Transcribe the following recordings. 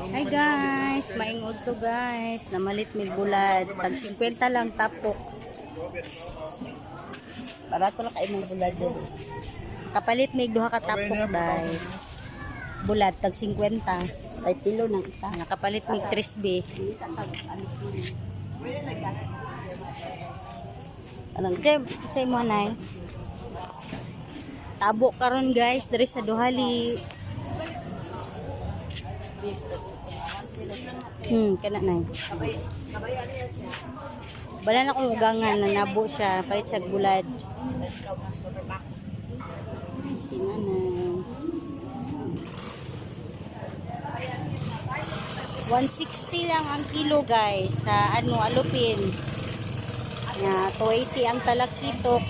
Hi guys, maingod to guys. Namalit may bulad. Tag 50 lang tapok. Barato lang kayo mong bulad din. Kapalit may duha ka tapok guys. Bulad tag 50. Ay pilo ng isa. Nakapalit may crispy. Anong Jeb, say mo nay. Tabo karon guys dari sa Duhali. Kana nay. Bala na kong ugangan na nabo siya, palit sa bulad. Sina na. 160 lang ang kilo guys sa alupin. Na 280 ang talakito.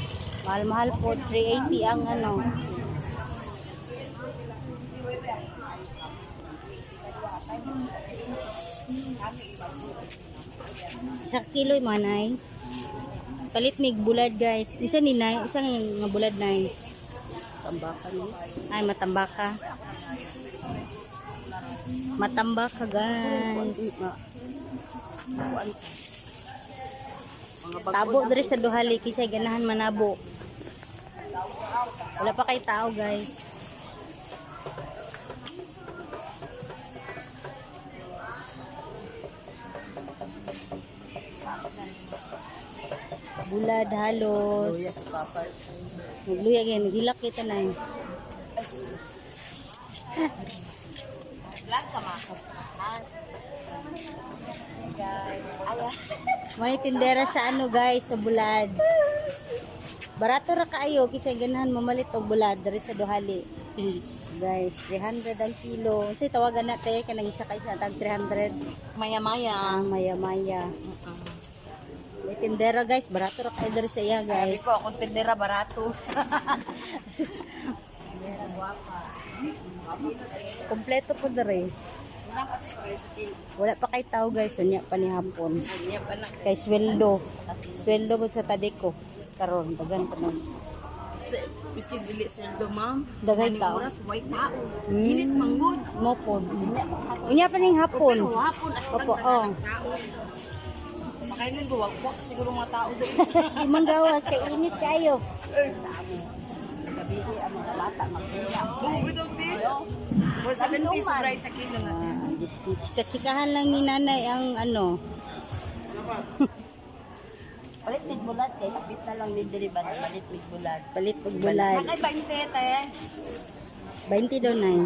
Mahal-mahal po 380 ang Isang kilo manay. Palit mig bulad guys. Isa ni nay, isang nga bulad nay. tambakan mo? Ay matambaka. Matambaka guys. Tabo diri sa Duhali kisay ganahan manabo. Wala pa kay tao guys. Bulad halos. Magluya again, hilak kita na yun. May tindera sa guys, sa bulad. Barato ra kaayo kisay ganahan mamalit og bulad diri sa Duhali. Guys, 300 ang kilo. Unsay tawagan natin kanang isa kay sa tag 300. Maya-maya. Maya-maya. May tindera guys, barato ra kaayo diri sa iya Sabi guys. ko, akong tindera barato. Kompleto po diri. Wala pa kay tao guys, unya pa ni hapon. Kay sweldo. Sweldo mo sa tadiko. Karon dagan pa na. Gusto dili sweldo, ma'am. Dagay tao. Oras, white tao. Hmm. Init manggod. Mo po. Unya pa ning hapon. Pero hapon, as Opo, tao. Makainin ko, wag po. Siguro mga tao doon. Imong gawas kay init kayo. Gabi ang mga bata, magpila. Bubi daw din. 70 sa price sa kilo na. Chika-chikahan lang ni nanay ang Palit mit bulat kay kapit na lang din diri ba palit mit bulat. palit og bulad. Nakay 20 te. 20 daw nay.